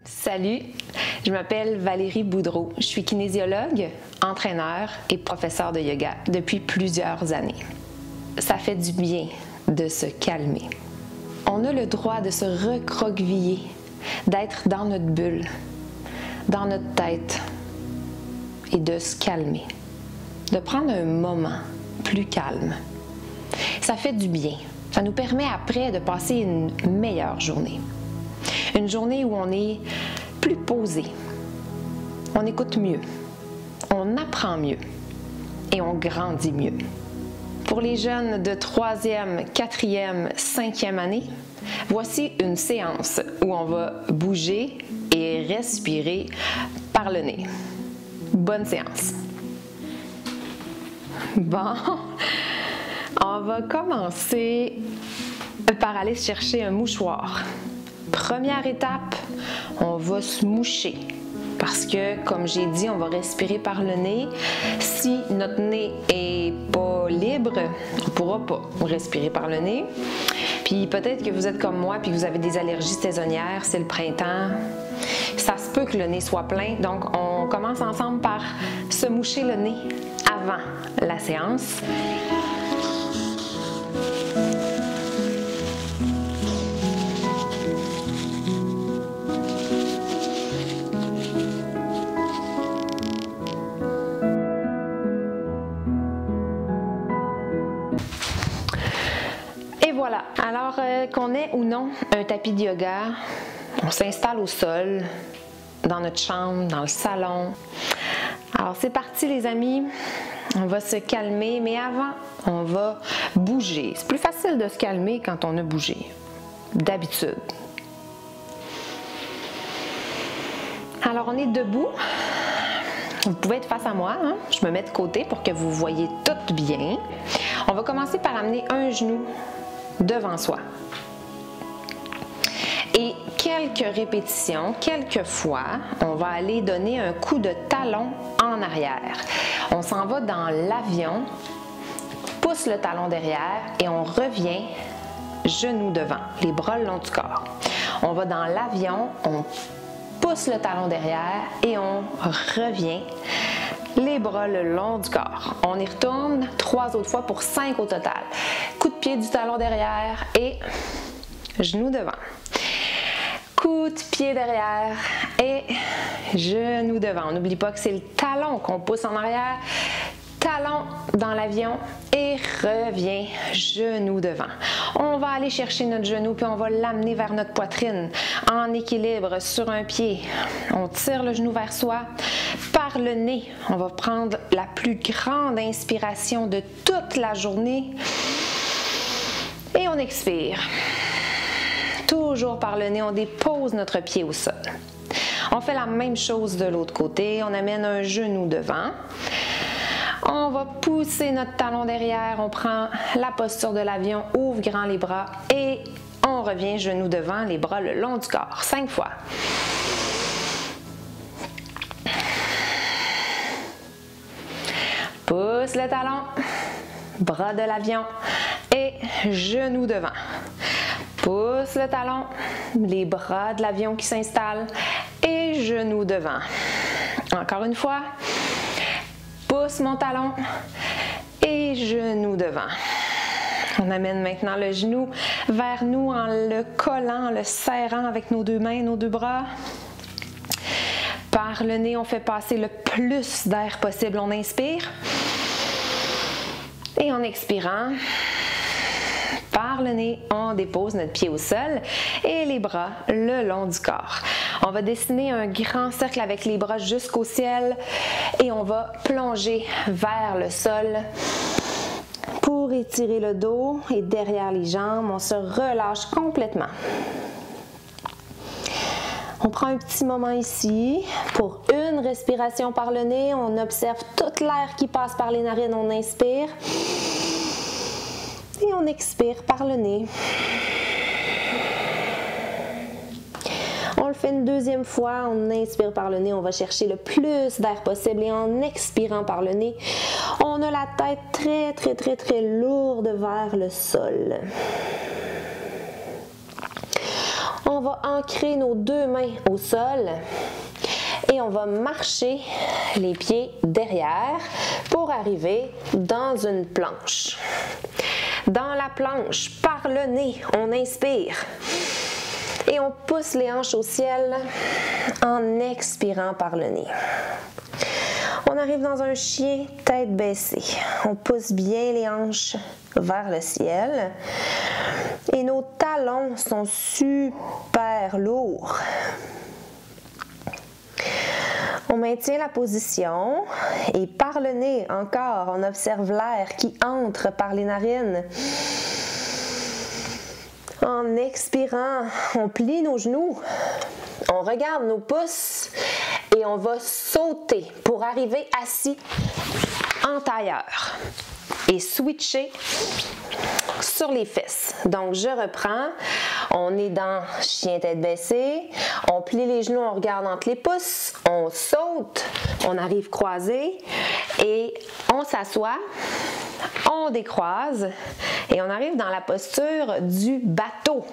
Salut, je m'appelle Valérie Boudreau. Je suis kinésiologue, entraîneur et professeure de yoga depuis plusieurs années. Ça fait du bien de se calmer. On a le droit de se recroqueviller, d'être dans notre bulle, dans notre tête et de se calmer, de prendre un moment plus calme. Ça fait du bien. Ça nous permet après de passer une meilleure journée. Une journée où on est plus posé, on écoute mieux, on apprend mieux et on grandit mieux. Pour les jeunes de 3e, 4e, 5e année, voici une séance où on va bouger et respirer par le nez. Bonne séance! Bon, on va commencer par aller chercher un mouchoir. Première étape, on va se moucher parce que, comme j'ai dit, on va respirer par le nez. Si notre nez est pas libre, on ne pourra pas respirer par le nez. Puis peut-être que vous êtes comme moi puis que vous avez des allergies saisonnières, c'est le printemps. Ça se peut que le nez soit plein, donc on commence ensemble par se moucher le nez avant la séance. Et voilà, alors qu'on ait ou non un tapis de yoga, on s'installe au sol, dans notre chambre, dans le salon. Alors c'est parti les amis, on va se calmer, mais avant, on va bouger. C'est plus facile de se calmer quand on a bougé, d'habitude. Alors on est debout, vous pouvez être face à moi, hein? Je me mets de côté pour que vous voyez tout bien. On va commencer par amener un genou devant soi. Et quelques répétitions, quelques fois, on va aller donner un coup de talon en arrière. On s'en va dans l'avion, pousse le talon derrière et on revient genou devant, les bras le long du corps. On va dans l'avion, on pousse le talon derrière et on revient les bras le long du corps. On y retourne 3 autres fois pour 5 au total. Coup de pied du talon derrière et genou devant. Coup de pied derrière et genou devant. On n'oublie pas que c'est le talon qu'on pousse en arrière. Talon dans l'avion et revient genou devant. On va aller chercher notre genou puis on va l'amener vers notre poitrine en équilibre sur un pied. On tire le genou vers soi. Par le nez, on va prendre la plus grande inspiration de toute la journée et on expire. Toujours par le nez, on dépose notre pied au sol. On fait la même chose de l'autre côté, on amène un genou devant. On va pousser notre talon derrière, on prend la posture de l'avion, ouvre grand les bras et on revient genou devant, les bras le long du corps. 5 fois. Pousse le talon, bras de l'avion et genou devant. Pousse le talon, les bras de l'avion qui s'installent et genou devant. Encore une fois. Pousse mon talon et genou devant. On amène maintenant le genou vers nous en le collant, en le serrant avec nos 2 mains, nos 2 bras. Par le nez, on fait passer le plus d'air possible. On inspire. Et en expirant, par le nez, on dépose notre pied au sol et les bras le long du corps. On va dessiner un grand cercle avec les bras jusqu'au ciel et on va plonger vers le sol pour étirer le dos et derrière les jambes, on se relâche complètement. On prend un petit moment ici pour une respiration par le nez. On observe tout l'air qui passe par les narines. On inspire et on expire par le nez. On le fait une 2e fois, on inspire par le nez, on va chercher le plus d'air possible et en expirant par le nez, on a la tête très lourde vers le sol. On va ancrer nos deux mains au sol et on va marcher les pieds derrière pour arriver dans une planche. Dans la planche, par le nez, on inspire et on pousse les hanches au ciel en expirant par le nez. On arrive dans un chien tête baissée. On pousse bien les hanches vers le ciel et nos talons sont super lourds. On maintient la position et par le nez, encore, on observe l'air qui entre par les narines. En expirant, on plie nos genoux, on regarde nos pouces et on va sauter pour arriver assis en tailleur et switcher sur les fesses. Donc, je reprends. On est dans chien tête baissée. On plie les genoux, on regarde entre les pouces. On saute. On arrive croisé. Et on s'assoit. On décroise. Et on arrive dans la posture du bateau.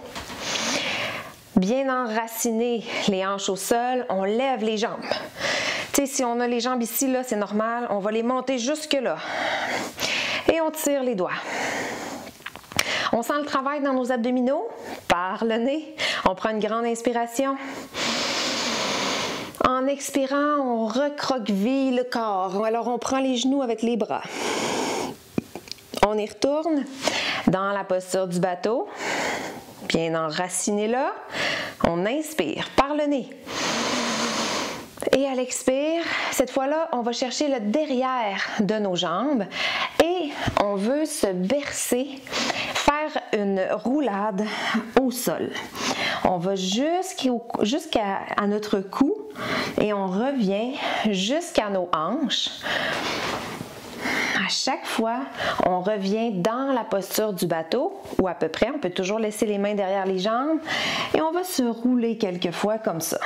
Bien enraciner les hanches au sol. On lève les jambes. Tu sais, si on a les jambes ici, là, c'est normal. On va les monter jusque là. Et on tire les doigts. On sent le travail dans nos abdominaux, par le nez. On prend une grande inspiration. En expirant, on recroqueville le corps. Alors, on prend les genoux avec les bras. On y retourne dans la posture du bateau. Bien enraciné là. On inspire par le nez. Et à l'expire, cette fois-là, on va chercher le derrière de nos jambes et on veut se bercer, faire une roulade au sol. On va jusqu'à notre cou et on revient jusqu'à nos hanches. À chaque fois, on revient dans la posture du bateau, ou à peu près. On peut toujours laisser les mains derrière les jambes et on va se rouler quelques fois comme ça.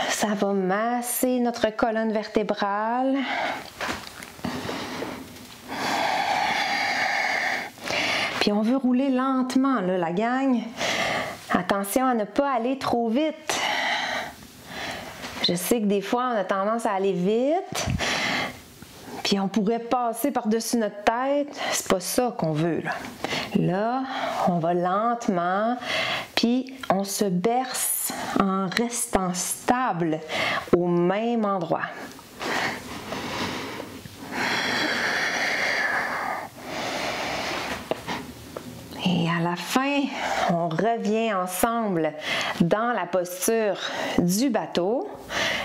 Ça va masser notre colonne vertébrale. Puis on veut rouler lentement, là, la gang. Attention à ne pas aller trop vite. Je sais que des fois, on a tendance à aller vite. Puis on pourrait passer par-dessus notre tête. C'est pas ça qu'on veut, là. Là, on va lentement, puis on se berce en restant stable au même endroit. Et à la fin, on revient ensemble dans la posture du bateau,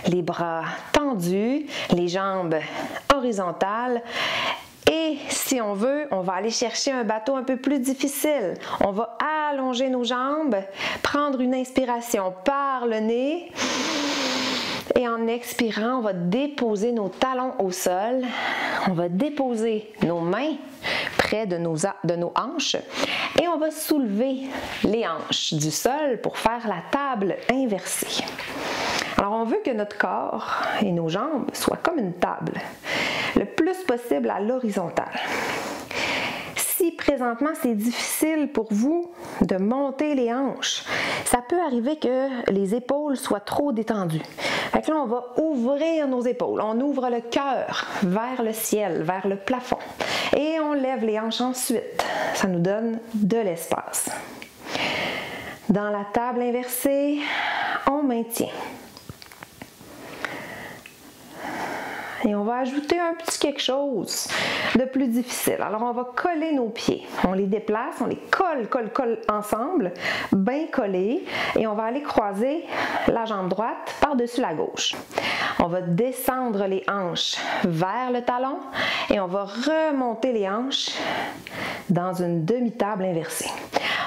les bras tendus, les jambes horizontales. Et si on veut, on va aller chercher un bateau un peu plus difficile. On va allonger nos jambes, prendre une inspiration par le nez. Et en expirant, on va déposer nos talons au sol. On va déposer nos mains près de nos hanches. Et on va soulever les hanches du sol pour faire la table inversée. Alors, on veut que notre corps et nos jambes soient comme une table, le plus possible à l'horizontale. Si présentement c'est difficile pour vous de monter les hanches, ça peut arriver que les épaules soient trop détendues. Fait que là, on va ouvrir nos épaules. On ouvre le cœur vers le ciel, vers le plafond. Et on lève les hanches ensuite. Ça nous donne de l'espace. Dans la table inversée, on maintient. Et on va ajouter un petit quelque chose de plus difficile. Alors, on va coller nos pieds. On les déplace, on les colle ensemble, bien collés. Et on va aller croiser la jambe droite par-dessus la gauche. On va descendre les hanches vers le talon et on va remonter les hanches dans une demi-table inversée.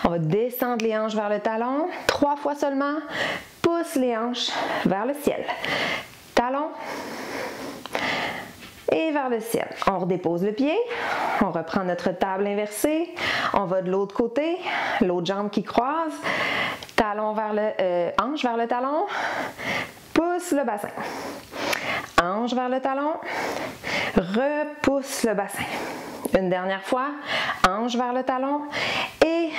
On va descendre les hanches vers le talon, 3 fois seulement. Pousse les hanches vers le ciel. Talon. Et vers le ciel. On redépose le pied, on reprend notre table inversée, on va de l'autre côté, l'autre jambe qui croise, talon vers hanche vers le talon, pousse le bassin. Hanche vers le talon, repousse le bassin. Une dernière fois, hanche vers le talon et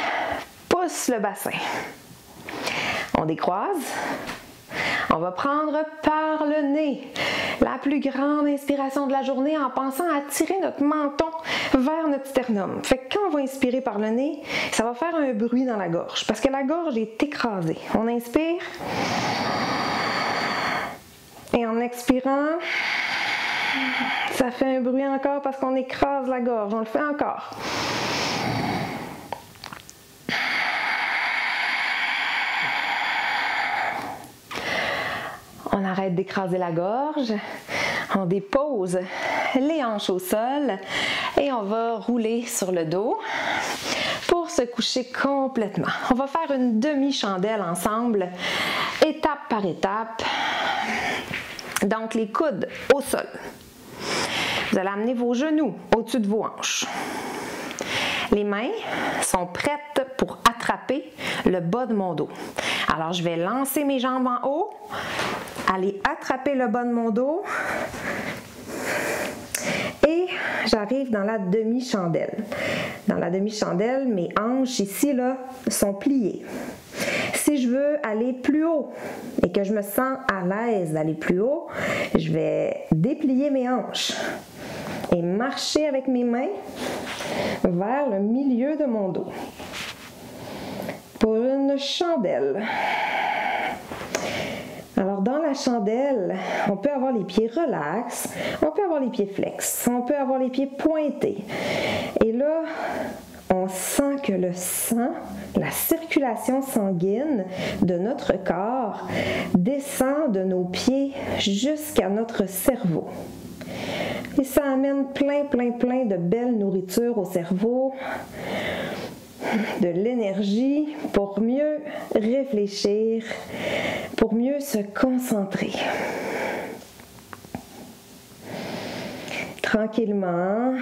pousse le bassin. On décroise. On va prendre par le nez la plus grande inspiration de la journée en pensant à tirer notre menton vers notre sternum. Fait que quand on va inspirer par le nez, ça va faire un bruit dans la gorge parce que la gorge est écrasée. On inspire et en expirant, ça fait un bruit encore parce qu'on écrase la gorge. On le fait encore. On arrête d'écraser la gorge, on dépose les hanches au sol et on va rouler sur le dos pour se coucher complètement. On va faire une demi-chandelle ensemble, étape par étape. Donc les coudes au sol. Vous allez amener vos genoux au-dessus de vos hanches. Les mains sont prêtes pour attraper le bas de mon dos. Alors, je vais lancer mes jambes en haut, aller attraper le bas de mon dos et j'arrive dans la demi-chandelle. Dans la demi-chandelle, mes hanches ici là, sont pliées. Si je veux aller plus haut et que je me sens à l'aise d'aller plus haut, je vais déplier mes hanches et marcher avec mes mains vers le milieu de mon dos. Pour une chandelle. Alors dans la chandelle, on peut avoir les pieds relax, on peut avoir les pieds flex, on peut avoir les pieds pointés. Et là, on sent que le sang, la circulation sanguine de notre corps descend de nos pieds jusqu'à notre cerveau. Et ça amène plein de belle nourriture au cerveau, de l'énergie pour mieux réfléchir, pour mieux se concentrer. Tranquillement,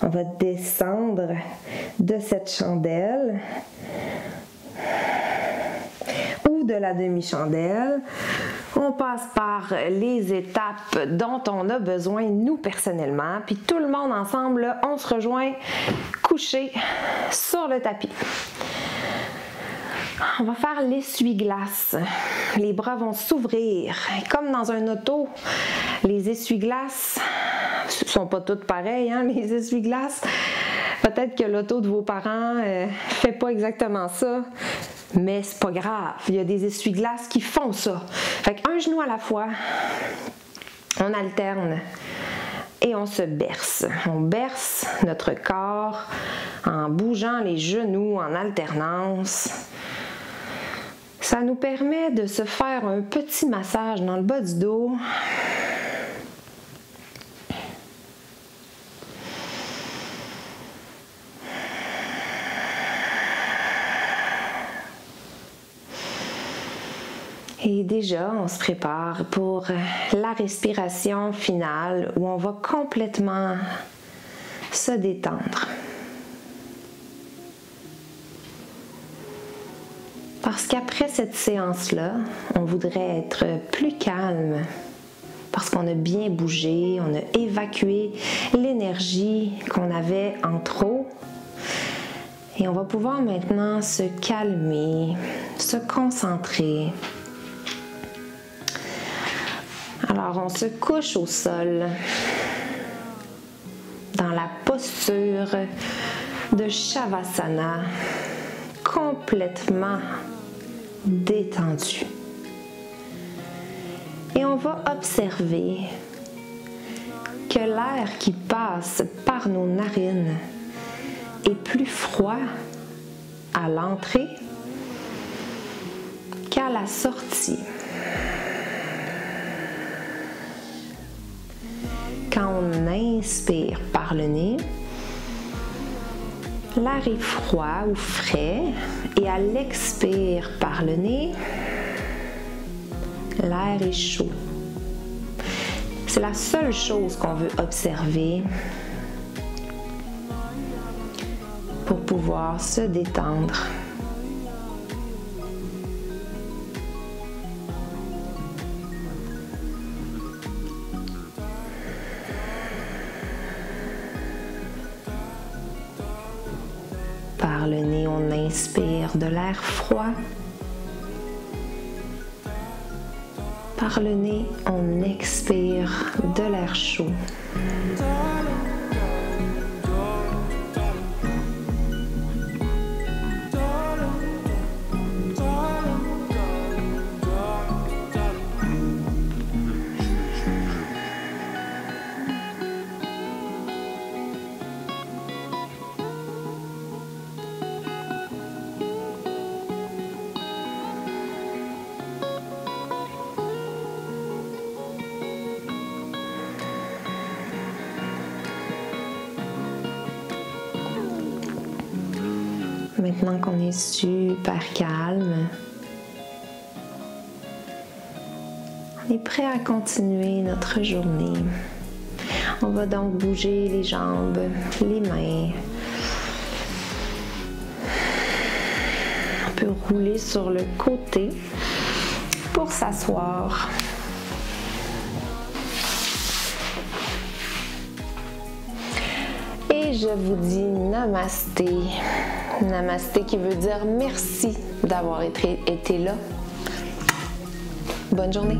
on va descendre de cette chandelle ou de la demi-chandelle. On passe par les étapes dont on a besoin, nous personnellement, puis tout le monde ensemble, là, on se rejoint couché sur le tapis. On va faire l'essuie-glace. Les bras vont s'ouvrir. Comme dans un auto, les essuie-glaces ne sont pas toutes pareilles, hein, les essuie-glaces. Peut-être que l'auto de vos parents fait pas exactement ça. Mais c'est pas grave, il y a des essuie-glaces qui font ça. Fait qu'un genou à la fois, on alterne et on se berce. On berce notre corps en bougeant les genoux en alternance. Ça nous permet de se faire un petit massage dans le bas du dos. Et déjà, on se prépare pour la respiration finale où on va complètement se détendre. Parce qu'après cette séance-là, on voudrait être plus calme parce qu'on a bien bougé, on a évacué l'énergie qu'on avait en trop. Et on va pouvoir maintenant se calmer, se concentrer. Alors, on se couche au sol dans la posture de Shavasana, complètement détendu. Et on va observer que l'air qui passe par nos narines est plus froid à l'entrée qu'à la sortie. Quand on inspire par le nez, l'air est froid ou frais et à l'expire par le nez, l'air est chaud. C'est la seule chose qu'on veut observer pour pouvoir se détendre. de l'air froid. Par le nez, on expire de l'air chaud. Maintenant qu'on est super calme, on est prêt à continuer notre journée. On va donc bouger les jambes, les mains. On peut rouler sur le côté pour s'asseoir. Et je vous dis namasté. Namasté qui veut dire merci d'avoir été là. Bonne journée.